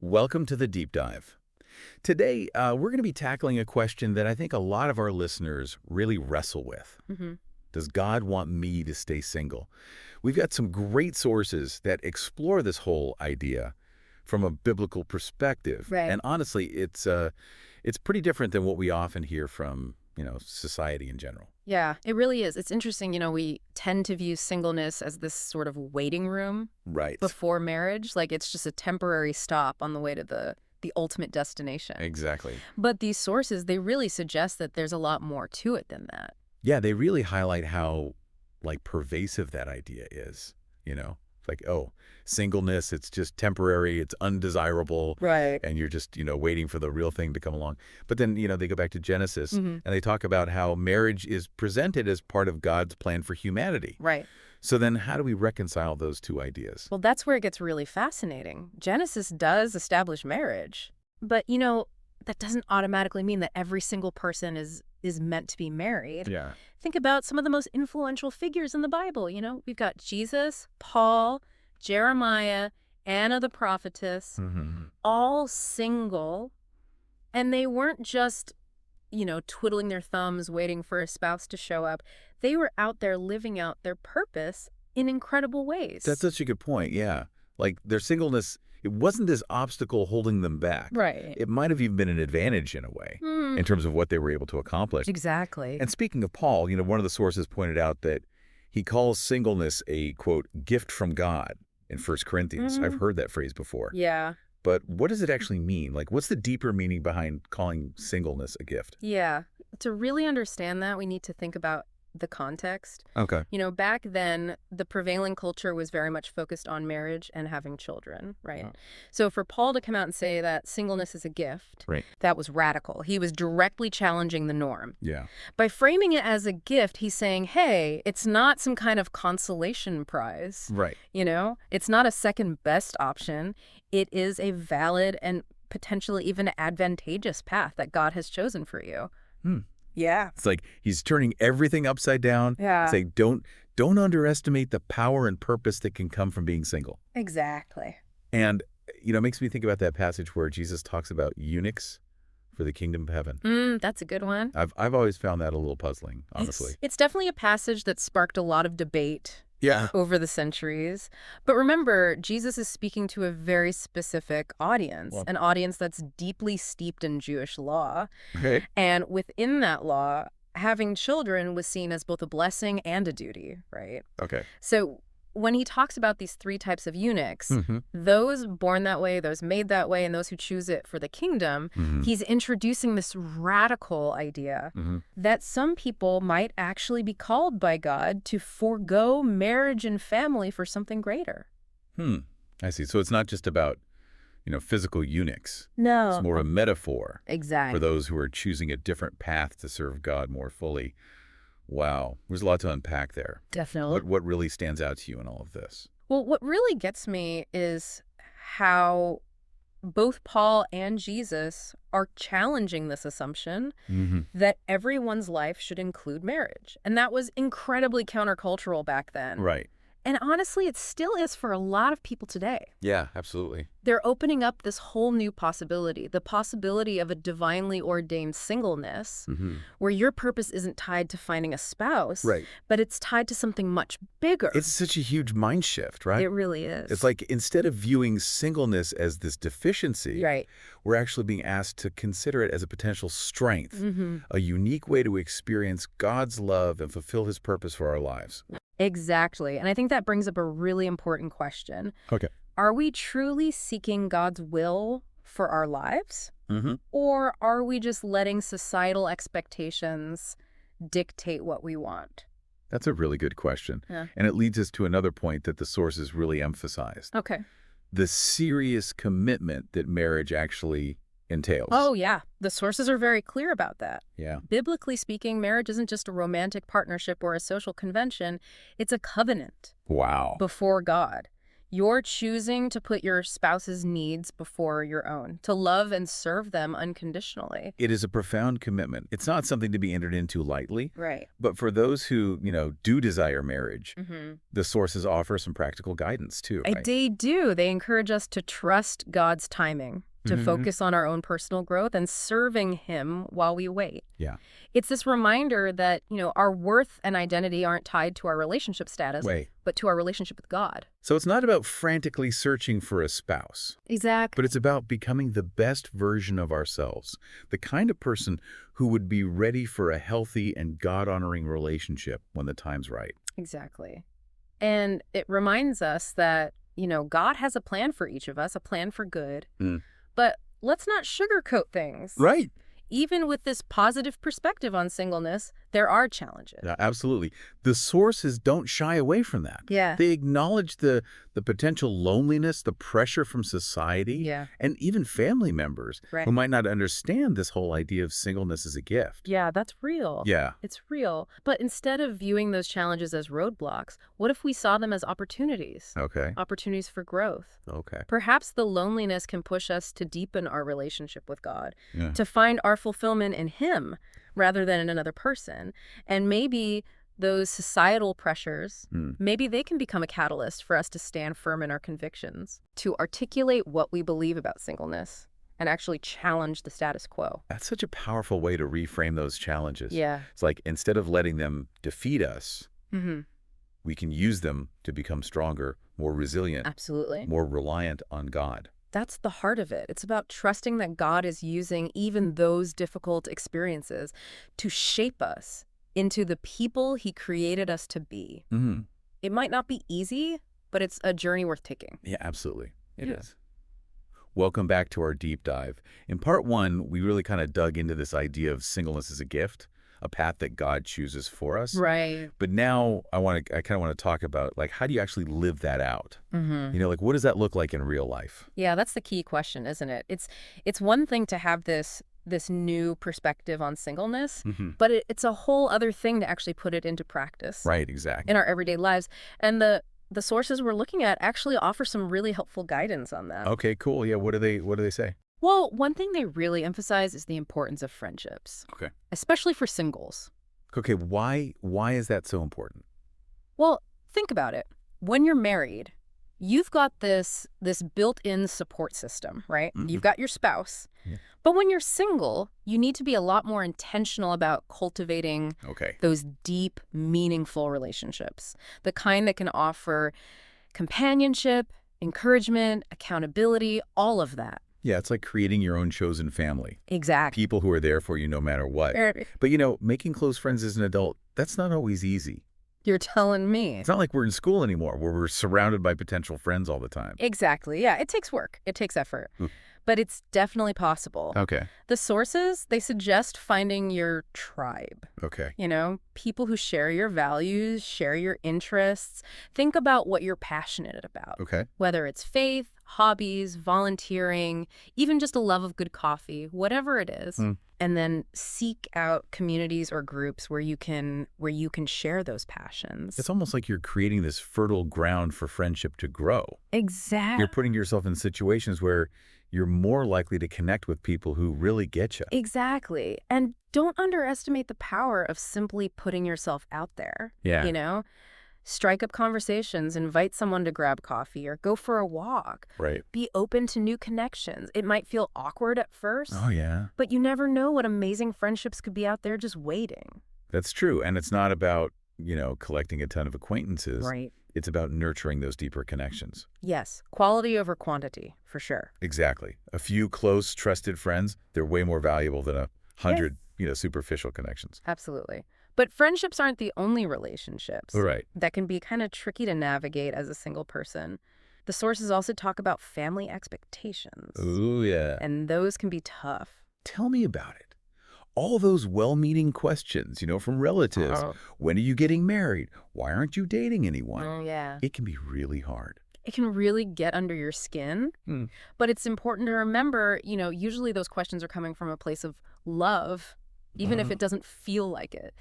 Welcome to the Deep Dive. Today, we're going to be tackling a question that I think a lot of our listeners really wrestle with. Hmm. Does God want me to stay single? We've got some great sources that explore this whole idea from a biblical perspective. Right. And honestly, it's pretty different than what we often hear from, society in general. Yeah, it really is. It's interesting, we tend to view singleness as this sort of waiting room Right. before marriage. Like it's just a temporary stop on the way to the ultimate destination. Exactly. But these sources, they really suggest that there's a lot more to it than that. Yeah, they really highlight how, pervasive that idea is, It's like, oh, singleness, it's just temporary, it's undesirable, Right. and you're just, waiting for the real thing to come along. But then, they go back to Genesis, Hmm. and they talk about how marriage is presented as part of God's plan for humanity. Right. So then how do we reconcile those two ideas? Well, that's where it gets really fascinating. Genesis does establish marriage, but that doesn't automatically mean that every single person is meant to be married. Yeah. Think about some of the most influential figures in the Bible. We've got Jesus, Paul, Jeremiah, Anna the prophetess, Mm-hmm. all single, and they weren't just, twiddling their thumbs waiting for a spouse to show up. They were out there living out their purpose in incredible ways. That's such a good point, yeah. Like, their singleness, it wasn't this obstacle holding them back. right. It might have even been an advantage in a way, Hmm. in terms of what they were able to accomplish. Exactly. And speaking of Paul, one of the sources pointed out that he calls singleness a, quote, gift from God in 1 Corinthians. Mhm. I've heard that phrase before. Yeah. But what does it actually mean? Like, what's the deeper meaning behind calling singleness a gift? Yeah. To really understand that, we need to think about the context. Okay. Back then, the prevailing culture was very much focused on marriage and having children, right? Oh. So for Paul to come out and say that singleness is a gift, Right. that was radical. He was directly challenging the norm. Yeah. By framing it as a gift, he's saying, hey, it's not some kind of consolation prize. Right. It's not a second best option. It is a valid and potentially even advantageous path that God has chosen for you. Hmm. Yeah. It's like he's turning everything upside down. Yeah. Saying, don't underestimate the power and purpose that can come from being single. Exactly. And, it makes me think about that passage where Jesus talks about eunuchs for the kingdom of heaven. That's a good one. I've always found that a little puzzling, honestly. It's definitely a passage that sparked a lot of debate Yeah. over the centuries. But remember, Jesus is speaking to a very specific audience, Well- an audience that's deeply steeped in Jewish law. Okay. And within that law, having children was seen as both a blessing and a duty, right? Okay. So when he talks about these three types of eunuchs, Mm-hmm. those born that way, those made that way, and those who choose it for the kingdom, Mm-hmm. he's introducing this radical idea Mm-hmm. that some people might actually be called by God to forego marriage and family for something greater. I see. So it's not just about, physical eunuchs. No. It's more a metaphor Exactly. for those who are choosing a different path to serve God more fully. Wow. There's a lot to unpack there. Definitely. What really stands out to you in all of this? Well, what really gets me is how both Paul and Jesus are challenging this assumption Mm-hmm. that everyone's life should include marriage. And that was incredibly countercultural back then. Right. And honestly, it still is for a lot of people today. Yeah, absolutely. They're opening up this whole new possibility, the possibility of a divinely ordained singleness, Mm-hmm. where your purpose isn't tied to finding a spouse, Right. but it's tied to something much bigger. It's such a huge mind shift, right? It really is. It's like instead of viewing singleness as this deficiency, Right. we're actually being asked to consider it as a potential strength, Mm-hmm. a unique way to experience God's love and fulfill his purpose for our lives. Exactly. And I think that brings up a really important question. Okay. Are we truly seeking God's will for our lives? Mm-hmm. Or are we just letting societal expectations dictate what we want? That's a really good question. Yeah. And it leads us to another point that the sources really emphasized. Okay. The serious commitment that marriage actually entails. Oh, yeah. The sources are very clear about that. Yeah. Biblically speaking, marriage isn't just a romantic partnership or a social convention. It's a covenant Wow. before God. You're choosing to put your spouse's needs before your own, to love and serve them unconditionally. It is a profound commitment. It's not something to be entered into lightly. Right. But for those who, do desire marriage, Mm-hmm. the sources offer some practical guidance too, right? They do. They encourage us to trust God's timing, to focus on our own personal growth and serving Him while we wait. Yeah. It's this reminder that, our worth and identity aren't tied to our relationship status, Wait. but to our relationship with God. So it's not about frantically searching for a spouse, Exactly. but it's about becoming the best version of ourselves, the kind of person who would be ready for a healthy and God-honoring relationship when the time's right. Exactly. And it reminds us that, God has a plan for each of us, a plan for good. Mm. But let's not sugarcoat things. Right. Even with this positive perspective on singleness, there are challenges. Yeah, absolutely. The sources don't shy away from that. Yeah. They acknowledge the potential loneliness, the pressure from society, Yeah. and even family members Right. who might not understand this whole idea of singleness as a gift. Yeah, that's real. Yeah. It's real. But instead of viewing those challenges as roadblocks, what if we saw them as opportunities? Okay. Opportunities for growth. Okay. Perhaps the loneliness can push us to deepen our relationship with God, Yeah. to find our fulfillment in Him rather than in another person. And maybe those societal pressures, maybe they can become a catalyst for us to stand firm in our convictions, to articulate what we believe about singleness and actually challenge the status quo. That's such a powerful way to reframe those challenges. Yeah. It's like instead of letting them defeat us, Mm-hmm. we can use them to become stronger, more resilient, Absolutely. more reliant on God. That's the heart of it. It's about trusting that God is using even those difficult experiences to shape us into the people He created us to be. Mm-hmm. It might not be easy, but it's a journey worth taking. Yeah, absolutely. It is. Yeah. Welcome back to our deep dive. In part one, we really kind of dug into this idea of singleness as a gift, a path that God chooses for us. Right. But now I kind of want to talk about, like, how do you actually live that out? Mm-hmm. What does that look like in real life? Yeah, that's the key question, isn't it? It's one thing to have this new perspective on singleness, but it's a whole other thing to actually put it into practice. Right, exactly. In our everyday lives. And the sources we're looking at actually offer some really helpful guidance on that. Okay, cool. Yeah, what do they say? Well, one thing they really emphasize is the importance of friendships, Okay. especially for singles. Okay, why is that so important? Well, think about it. When you're married, you've got this built-in support system, right? Mhm. You've got your spouse. Yeah. But when you're single, you need to be a lot more intentional about cultivating Okay. those deep, meaningful relationships, the kind that can offer companionship, encouragement, accountability, all of that. Yeah, it's like creating your own chosen family. Exactly. People who are there for you no matter what. But making close friends as an adult, that's not always easy. You're telling me. It's not like we're in school anymore where we're surrounded by potential friends all the time. Exactly. Yeah, it takes work. It takes effort. But it's definitely possible. Okay. The sources, they suggest finding your tribe. Okay. People who share your values, share your interests. Think about what you're passionate about. Okay. Whether it's faith, hobbies, volunteering, even just a love of good coffee, whatever it is. And then seek out communities or groups where you can share those passions. It's almost like you're creating this fertile ground for friendship to grow. Exactly. You're putting yourself in situations where you're more likely to connect with people who really get you. Exactly. And don't underestimate the power of simply putting yourself out there. Yeah. Strike up conversations, invite someone to grab coffee or go for a walk. Right. Be open to new connections. It might feel awkward at first. Oh, yeah. But you never know what amazing friendships could be out there just waiting. That's true. And it's not about, collecting a ton of acquaintances. Right. It's about nurturing those deeper connections. Yes. Quality over quantity, for sure. Exactly. A few close, trusted friends, they're way more valuable than 100, superficial connections. Absolutely. But friendships aren't the only relationships Right. that can be kind of tricky to navigate as a single person. The sources also talk about family expectations. Ooh, yeah. And those can be tough. Tell me about it. All those well-meaning questions, from relatives. When are you getting married? Why aren't you dating anyone? Oh, yeah. It can be really hard. It can really get under your skin. But it's important to remember, usually those questions are coming from a place of love, even if it doesn't feel like it.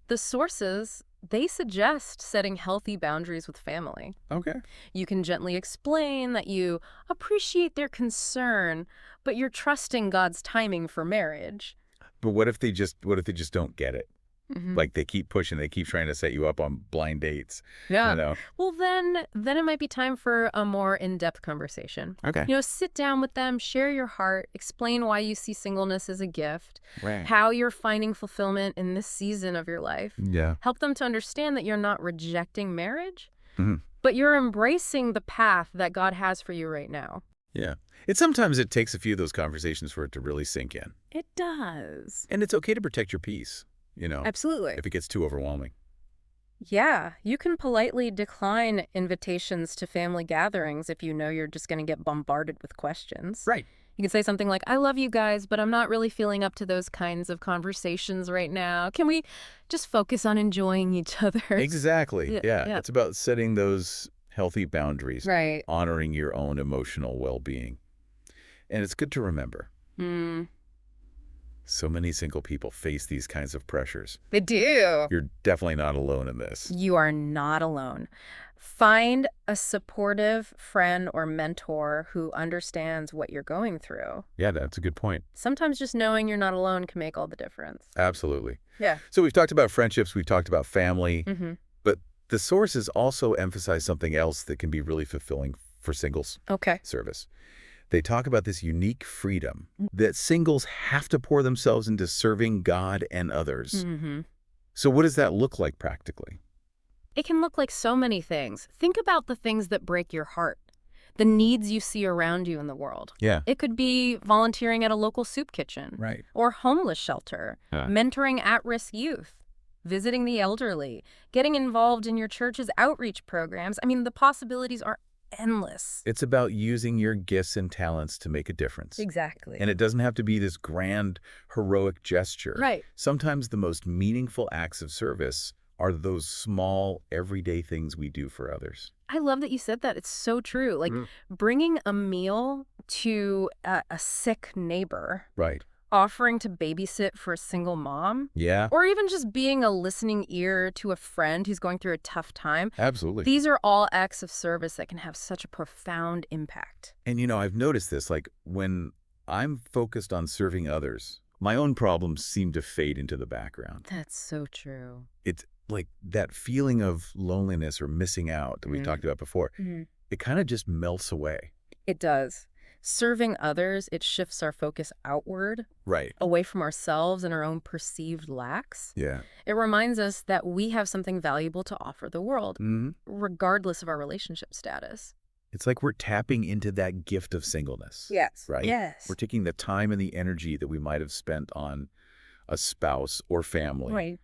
The sources, they suggest setting healthy boundaries with family. Okay. You can gently explain that you appreciate their concern, but you're trusting God's timing for marriage. But what if they just don't get it? Like they keep pushing, they keep trying to set you up on blind dates, you Yeah. know? Well, then it might be time for a more in-depth conversation. Okay. Sit down with them, share your heart, explain why you see singleness as a gift, Right. how you're finding fulfillment in this season of your life. Yeah. Help them to understand that you're not rejecting marriage, Mhm. but you're embracing the path that God has for you right now. Yeah. Sometimes it takes a few of those conversations for it to really sink in. It does. And it's okay to protect your peace, Absolutely. if it gets too overwhelming. Yeah, you can politely decline invitations to family gatherings if you know you're just going to get bombarded with questions. Right. You can say something like, I love you guys, but I'm not really feeling up to those kinds of conversations right now. Can we just focus on enjoying each other? Exactly. Yeah, Yeah. yeah. It's about setting those healthy boundaries, Right. honoring your own emotional well-being. And it's good to remember, Mm, so many single people face these kinds of pressures. they do. You're definitely not alone in this. You are not alone. Find a supportive friend or mentor who understands what you're going through. Yeah, that's a good point. Sometimes just knowing you're not alone can make all the difference. Absolutely. Yeah. So we've talked about friendships, we've talked about family, Mm-hmm. but the sources also emphasize something else that can be really fulfilling for singles Okay. service. They talk about this unique freedom that singles have to pour themselves into serving God and others. Mm-hmm. So what does that look like practically? It can look like so many things. Think about the things that break your heart, the needs you see around you in the world. Yeah. It could be volunteering at a local soup kitchen, Right. or homeless shelter, mentoring at-risk youth, visiting the elderly, getting involved in your church's outreach programs. The possibilities are endless. It's about using your gifts and talents to make a difference. Exactly. And it doesn't have to be this grand, heroic gesture. Right. Sometimes the most meaningful acts of service are those small, everyday things we do for others. I love that you said that. It's so true. Like bringing a meal to a sick neighbor, Right. offering to babysit for a single mom, Yeah, or even just being a listening ear to a friend who's going through a tough time. absolutely. These are all acts of service that can have such a profound impact. And I've noticed this, like when I'm focused on serving others, my own problems seem to fade into the background. That's so true. It's like that feeling of loneliness or missing out that we talked about before. It kind of just melts away. It does. Serving others, it shifts our focus outward, Right. away from ourselves and our own perceived lacks. Yeah. It reminds us that we have something valuable to offer the world, regardless of our relationship status. It's like we're tapping into that gift of singleness. Yes. Right? Yes. We're taking the time and the energy that we might have spent on a spouse or family, Right.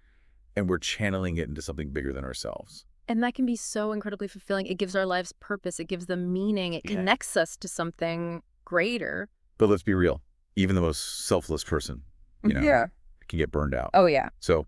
and we're channeling it into something bigger than ourselves. And that can be so incredibly fulfilling. It gives our lives purpose. It gives them meaning. It Yeah. connects us to something greater. But let's be real. Even the most selfless person, can get burned out. Oh, yeah. So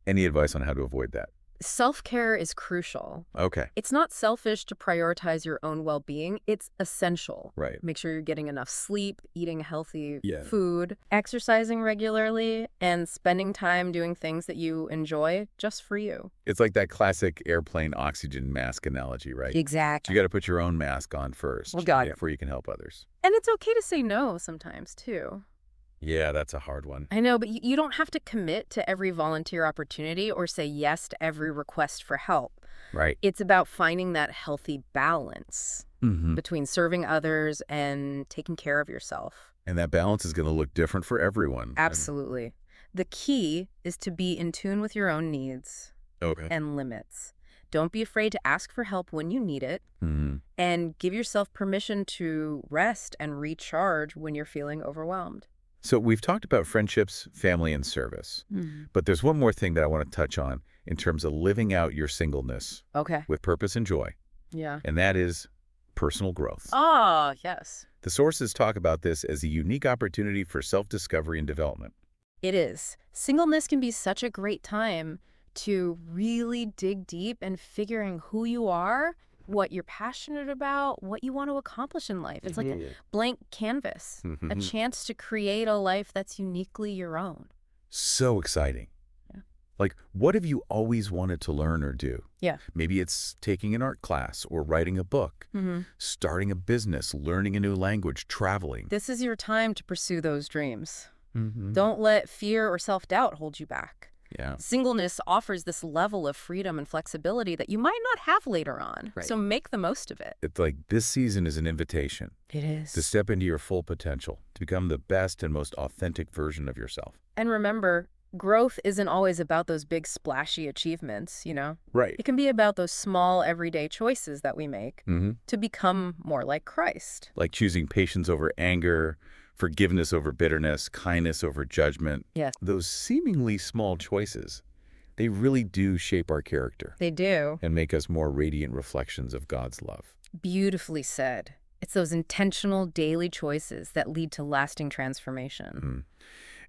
any advice on how to avoid that? Self-care is crucial. Okay. It's not selfish to prioritize your own well-being. It's essential. Right. Make sure you're getting enough sleep, eating healthy Yeah. food, exercising regularly, and spending time doing things that you enjoy just for you. It's like that classic airplane oxygen mask analogy, right? Exactly. You got to put your own mask on first Well, got it. before you can help others. And it's okay to say no sometimes, too. Yeah, that's a hard one. I know, but you don't have to commit to every volunteer opportunity or say yes to every request for help. Right. It's about finding that healthy balance Mm-hmm. between serving others and taking care of yourself. And that balance is going to look different for everyone. Absolutely. The key is to be in tune with your own needs Okay. and limits. Don't be afraid to ask for help when you need it, and give yourself permission to rest and recharge when you're feeling overwhelmed. So we've talked about friendships, family, and service. But there's one more thing that I want to touch on in terms of living out your singleness Okay. with purpose and joy, Yeah. and that is personal growth. Ah, yes. The sources talk about this as a unique opportunity for self-discovery and development. It is. Singleness can be such a great time to really dig deep and figuring who you are, what you're passionate about, what you want to accomplish in life. It's like a blank canvas, a chance to create a life that's uniquely your own. So exciting. Yeah. Like, what have you always wanted to learn or do? Yeah. Maybe it's taking an art class or writing a book, starting a business, learning a new language, traveling. This is your time to pursue those dreams. Mm-hmm. Don't let fear or self-doubt hold you back. Yeah. Singleness offers this level of freedom and flexibility that you might not have later on. Right. So make the most of it. It's like this season is an invitation It is. to step into your full potential, to become the best and most authentic version of yourself. And remember, growth isn't always about those big splashy achievements, you know? Right. It can be about those small everyday choices that we make to become more like Christ. Like choosing patience over anger, forgiveness over bitterness, kindness over judgment. Yes. Those seemingly small choices, they really do shape our character They do. and make us more radiant reflections of God's love. Beautifully said. It's those intentional daily choices that lead to lasting transformation.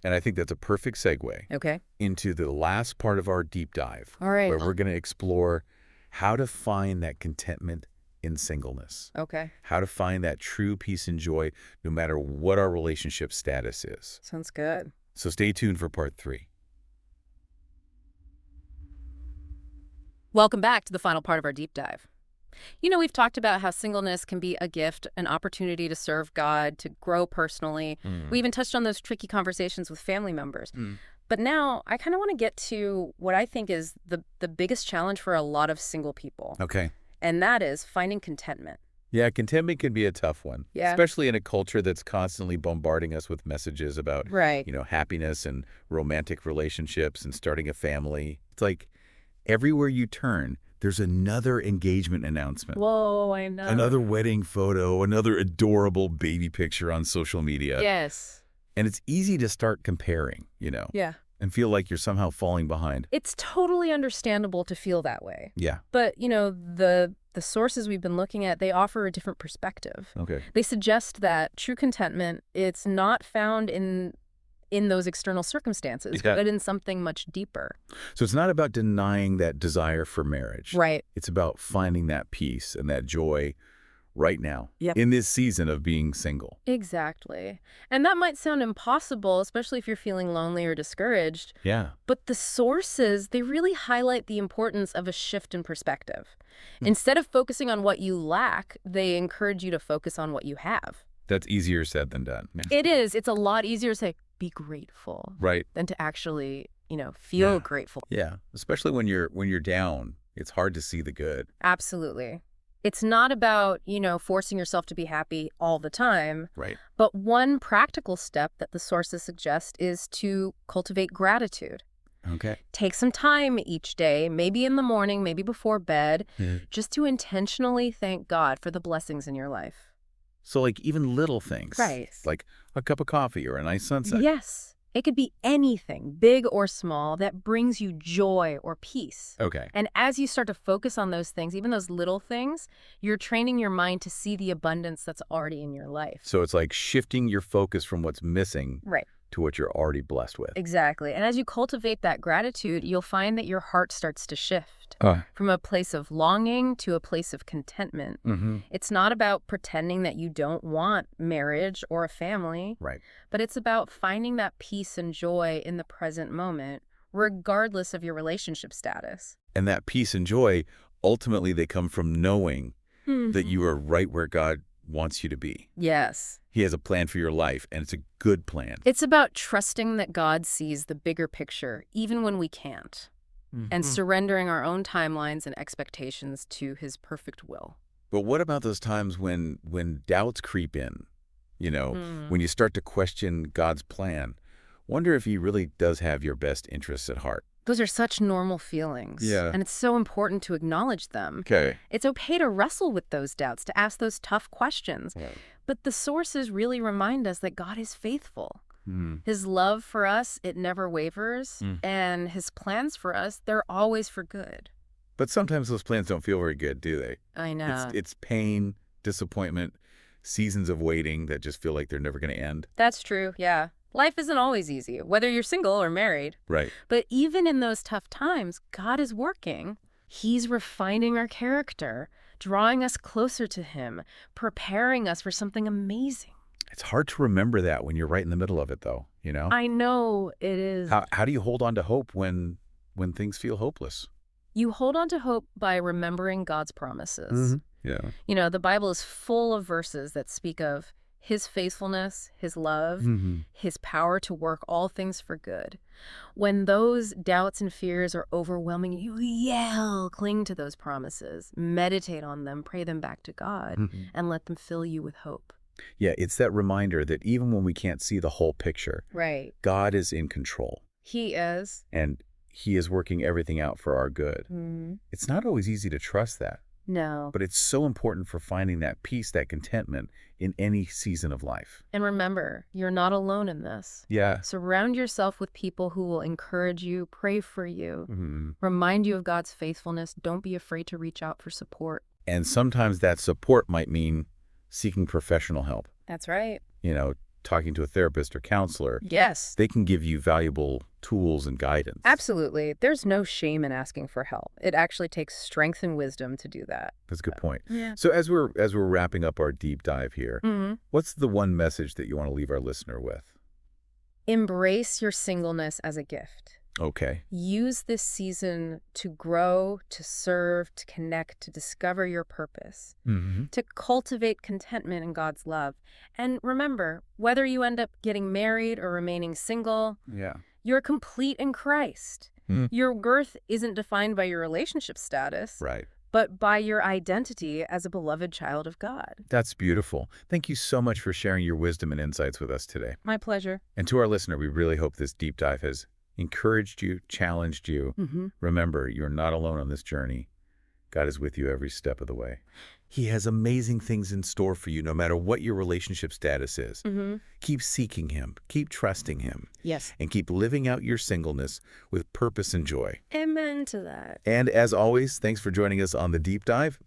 And I think that's a perfect segue Okay. into the last part of our deep dive, All right. where we're going to explore how to find that contentment in singleness, Okay. how to find that true peace and joy no matter what our relationship status is. Sounds good. So stay tuned for part 3. Welcome back to the final part of our deep dive. You know, we've talked about how singleness can be a gift, an opportunity to serve God, to grow personally. We even touched on those tricky conversations with family members. But now I kind of want to get to what I think is the biggest challenge for a lot of single people. Okay. And that is finding contentment. Yeah, contentment can be a tough one, Yeah. especially in a culture that's constantly bombarding us with messages about, Right. happiness and romantic relationships and starting a family. It's like everywhere you turn, there's another engagement announcement. Whoa, I know. Another wedding photo, another adorable baby picture on social media. Yes. And it's easy to start comparing, Yeah. and feel like you're somehow falling behind. It's totally understandable to feel that way. Yeah. But, the sources we've been looking at, they offer a different perspective. Okay. They suggest that true contentment, it's not found in those external circumstances, Yeah. but in something much deeper. So it's not about denying that desire for marriage. Right. It's about finding that peace and that joy right now Yep. in this season of being single. Exactly. And that might sound impossible, especially if you're feeling lonely or discouraged. Yeah. But the sources, they really highlight the importance of a shift in perspective. Instead of focusing on what you lack, they encourage you to focus on what you have. That's easier said than done. Yeah. It is. It's a lot easier to say, be grateful, Right. than to actually, feel Yeah. grateful. Yeah. Especially when you're down, it's hard to see the good. Absolutely. It's not about, forcing yourself to be happy all the time. Right. But one practical step that the sources suggest is to cultivate gratitude. Okay. Take some time each day, maybe in the morning, maybe before bed, Yeah. just to intentionally thank God for the blessings in your life. So like even little things. Right. Like a cup of coffee or a nice sunset. Yes. It could be anything, big or small, that brings you joy or peace. Okay. And as you start to focus on those things, even those little things, you're training your mind to see the abundance that's already in your life. So it's like shifting your focus from what's missing Right. to what you're already blessed with. Exactly. And as you cultivate that gratitude, you'll find that your heart starts to shift from a place of longing to a place of contentment. It's not about pretending that you don't want marriage or a family, Right. but it's about finding that peace and joy in the present moment, regardless of your relationship status. And that peace and joy, ultimately they come from knowing that you are right where God wants you to be. Yes. He has a plan for your life, and it's a good plan. It's about trusting that God sees the bigger picture, even when we can't, and surrendering our own timelines and expectations to his perfect will. But what about those times when doubts creep in? When you start to question God's plan, wonder if he really does have your best interests at heart. Those are such normal feelings. Yeah. And it's so important to acknowledge them. Okay. It's okay to wrestle with those doubts, to ask those tough questions. But the sources really remind us that God is faithful. His love for us, it never wavers. And his plans for us, they're always for good. But sometimes those plans don't feel very good, do they? I know. It's pain, disappointment, seasons of waiting that just feel like they're never going to end. That's true, yeah. Life isn't always easy, whether you're single or married. Right. But even in those tough times, God is working. He's refining our character, drawing us closer to him, preparing us for something amazing. It's hard to remember that when you're right in the middle of it, though, I know it is. How do you hold on to hope when when things feel hopeless? You hold on to hope by remembering God's promises. Yeah. You know, the Bible is full of verses that speak of his faithfulness, his love, his power to work all things for good. When those doubts and fears are overwhelming, you yell, cling to those promises, meditate on them, pray them back to God, and let them fill you with hope. Yeah, it's that reminder that even when we can't see the whole picture, Right. God is in control. He is. And he is working everything out for our good. It's not always easy to trust that, No. but it's so important for finding that peace, that contentment in any season of life. And remember, you're not alone in this. Yeah. Surround yourself with people who will encourage you, pray for you, remind you of God's faithfulness. Don't be afraid to reach out for support. And sometimes that support might mean seeking professional help. That's right. You know, talking to a therapist or counselor. Yes. They can give you valuable tools and guidance. Absolutely. There's no shame in asking for help. It actually takes strength and wisdom to do that. That's a good point. Yeah. So as we're wrapping up our deep dive here, what's the one message that you want to leave our listener with? Embrace your singleness as a gift. Okay. Use this season to grow, to serve, to connect, to discover your purpose, to cultivate contentment in God's love. And remember, whether you end up getting married or remaining single, you're complete in Christ. Your worth isn't defined by your relationship status, Right. but by your identity as a beloved child of God. That's beautiful. Thank you so much for sharing your wisdom and insights with us today. My pleasure. And to our listener, we really hope this deep dive has encouraged you, challenged you. Remember, you're not alone on this journey. God is with you every step of the way. He has amazing things in store for you, no matter what your relationship status is. Keep seeking him, keep trusting him, Yes. and keep living out your singleness with purpose and joy. Amen to that. And as always, thanks for joining us on The Deep Dive.